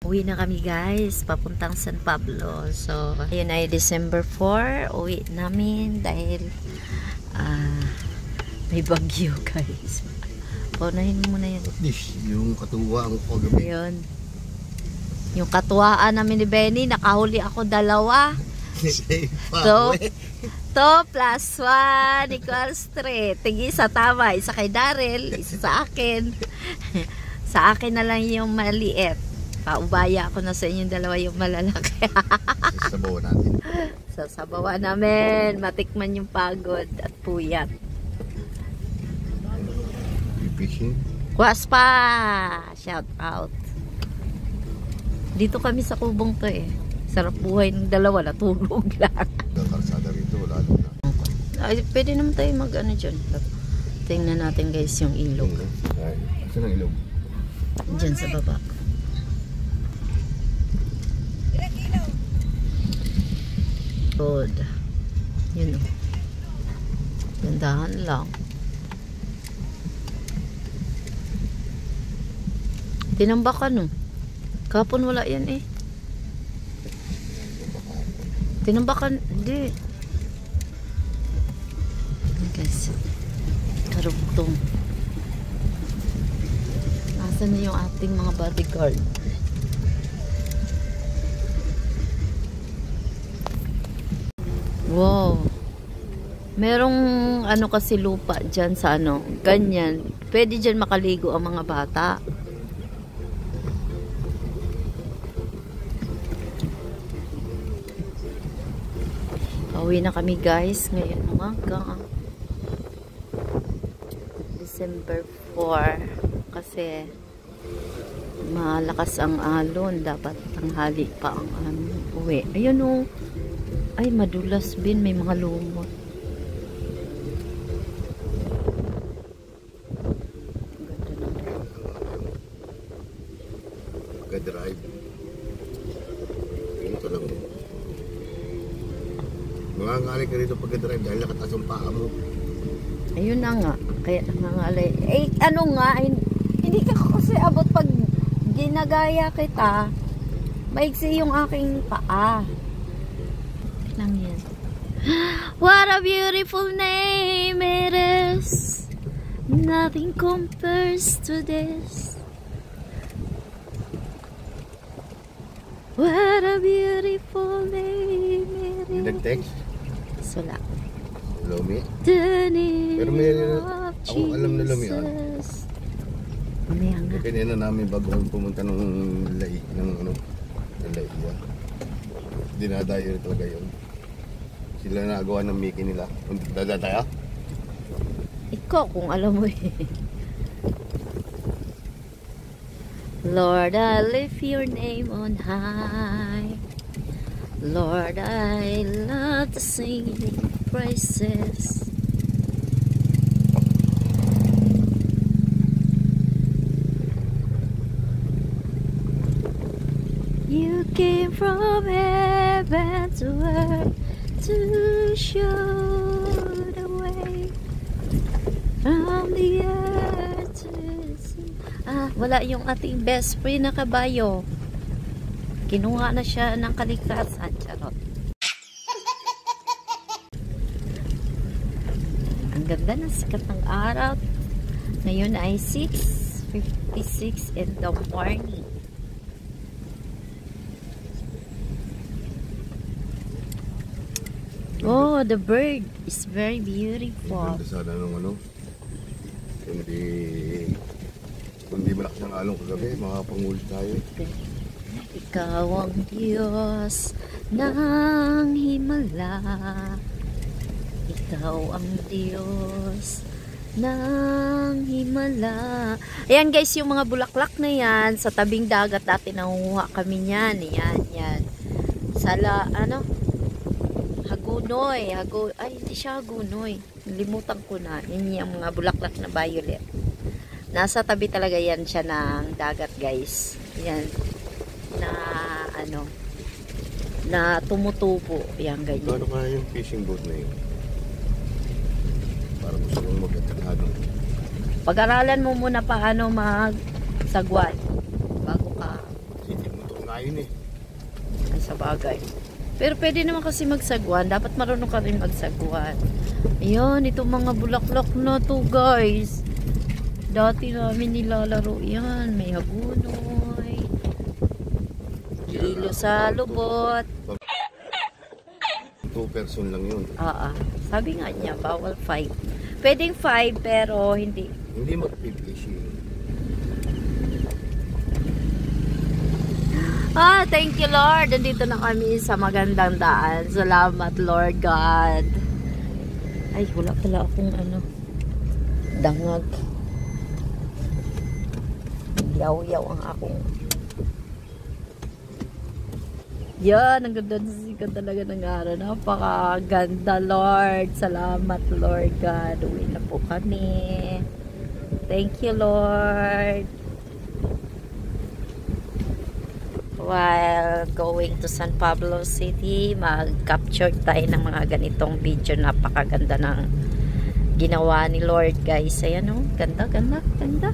Uwi na kami guys, papuntang San Pablo. So, ayun ay December 4. Uwi namin dahil may bagyo guys. Paunahin mo na yan. At least, yung katuwaan ko gabi. Ayun. Yung katuwaan namin ni Benny, nakahuli ako 2. 2 plus 1 equals 3. Tingin sa tama, isa kay Daryl, isa sa akin. Sa akin na lang yung maliit. Paubaya ako na sa inyong 2 yung malalaki. Sasabawan natin. Sasabawan namin. Matikman yung pagod at puyat. Fishing. Waspa! Shout out. Dito kami sa kubong to eh. Sarap buhay ng 2, natulog lang. Kalsada rito, wala na. Ay, pwede naman tayo mag ano dyan. Tingnan natin guys yung ilog. Ay, saan ang ilog? Dyan sa baba. Good. Yun o. Gandahan lang. Tinambakan o. Kapon wala yan eh. Tinambakan. Hindi. Guys. Karugtong. Nasaan na yung ating mga bodyguard? Wow. Merong ano kasi lupa dyan sa ano. Ganyan. Pwede dyan makaligo ang mga bata. Pauwi na kami guys. Ngayon umaga. December 4. Kasi malakas ang alon. Dapat tanghali pa ang uwi. Ayun o. Ay, madulas bin. May mga lumot. Pagka-drive. Ganito lang. Mangangali ka rito pagka-drive dahil nakataas ang paa mo. Ayun na nga. Kaya nangangalay. Eh, ano nga. Hindi ka kasi abot pag ginagaya kita. Maiksi yung aking paa. Lang yan. What a beautiful name it is. Nothing compares to this. What a beautiful name it is. Nag-text? Sula. Lomi? The name Pero may of akong alam na Lomi. Jesus. Mamaya nga. Kanina namin bago kami pumunta ng Lai. Ng ano? Ng Lai. Dinadayo talaga yun. Sila nagawa ng Mickey nila. Dada tayo? Ikaw kung alam mo eh. Lord, I lift your name on high. Lord, I love to sing your praises. You came from heaven to earth to show the way from the earth to the sea. Wala yung ating best friend na kabayo. Kinuha na siya ng kalikasan. Charot. Ang ganda ng sikat ng araw. Ngayon ay 6:56 in the morning. Oh, the bird is very beautiful. Ganda sana nung ano. Hindi malakas ang along kagabi. Makapanguli tayo. Ikaw ang Diyos ng himala. Ikaw ang Diyos ng himala. Ayan guys, yung mga bulaklak na yan, sa tabing dagat dati nangunguha kami niyan. Yan. Ano? Hagunoy. Ay, hindi siya hagunoy. Limutan ko na. Yan yung mga bulaklak na violet. Nasa tabi talaga yan siya ng dagat guys. Yan. Na ano, na tumutubo. Yan, ganyan. Ano kaya yung fishing boat na yun? Para gusto kong mag-atakado. Pag-aralan mo muna paano mag-sagwan bago ka. Sitip mo ito Kain eh. Ay, sa bagay. Pero pwede naman kasi magsagwan. Dapat marunong ka rin magsagwan. Ayan, itong mga bulaklak na to, guys. Dati namin nilalaro yan. May hagunoy. Hilo sa lubot. 2 person lang yun. Sabi nga niya, bawal 5. Pwedeng 5, pero hindi. Hindi mag-fishing. Thank you, Lord. Nandito na kami sa magandang daan. Salamat, Lord God. Ay, wala pala akong dangag. Yaw-yaw ang akong. Yan, ang ganda na sikat talaga ng araw. Napakaganda, Lord. Salamat, Lord God. Uwi na po kami. Thank you, Lord. While going to San Pablo City, mag-capture tayo ng mga ganitong video. Napakaganda ng ginawa ni Lord, guys. Ayan o, ganda, ganda, ganda.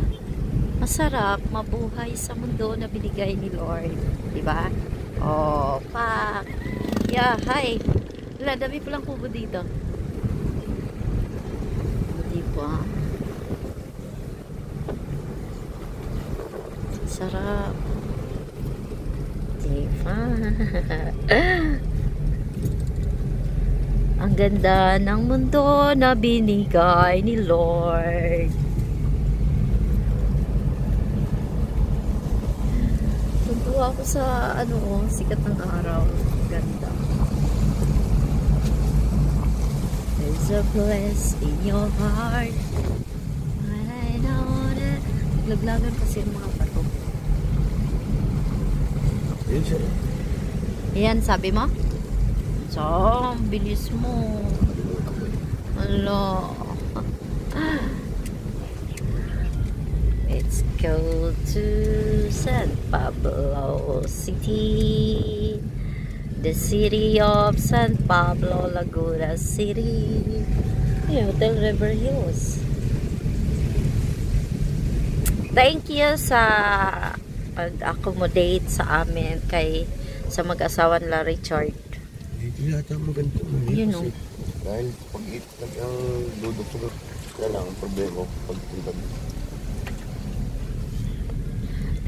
Masarap mabuhay sa mundo na binigay ni Lord, diba? Oh, pak. Yeah, hi. Wala, dami palang kubo dito. Diba? Sarap. Diba? Ang ganda ng mundo na binigay ni Lord. Tuntua ako sa sikat ng araw. Ganda. There's a place in your heart. I know that. Naglaglagan kasi yung mga pato. Yun siya. Ayan, sabi mo? So, bilis mo. Hello. Let's go to San Pablo City. The city of San Pablo, Laguna City. Hotel River Hills. Thank you sa pag-accommodate sa amin sa mag-asawa nila Richard. Hindi yata maganda. Yun o. Dahil pag-eat ang dudok sa kaya lang ang problema pag-tintag.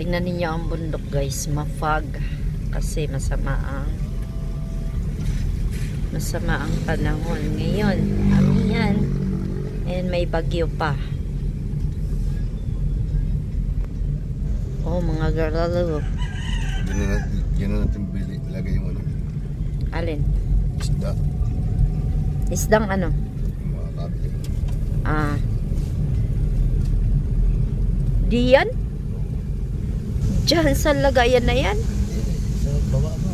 Tingnan ninyo ang bundok, guys. Ma-fog kasi masama ang panahon ngayon. Amihan. And may bagyo pa. Oh, mga garlalo. Yan na natin ilagay yung Alin? isda. Isdang ano? Yung mga kabili. Diyan? Diyan sa lagayan na yan? Sa baba ba?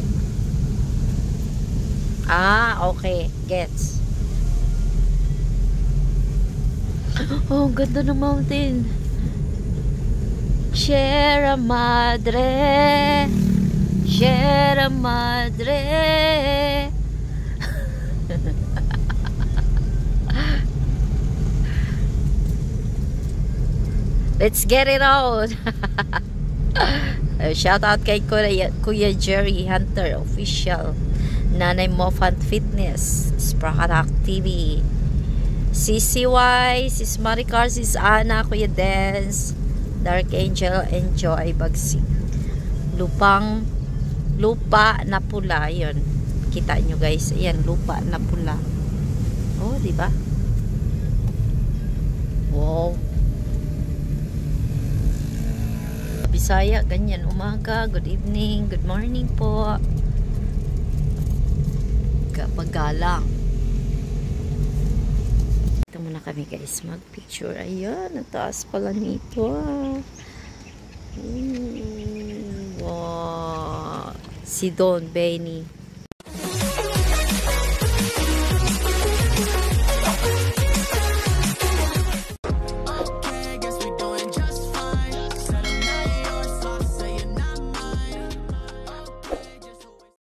Okay. Gets. Oh, ang ganda ng mountain. Sierra Madre. Sierra Madre. Let's get it on. Shout out kay Kuya Jerry Hunter Official, Nanay Mofant Fitness, Sprakarak TV, CCY, Sis Maricar, Sis Ana, Kuya Dance, Dark Angel, Enjoy Bagsik, lupa na pula. Yun, kita nyo guys, ayan, lupa na pula. Oh, diba? Wow. Bisaya, ganyan, umaga, good evening, good morning po. Kapagalang. Ito muna kami guys, mag-picture. Ayan, ang taas pala nito. Wow. Si Don Benny.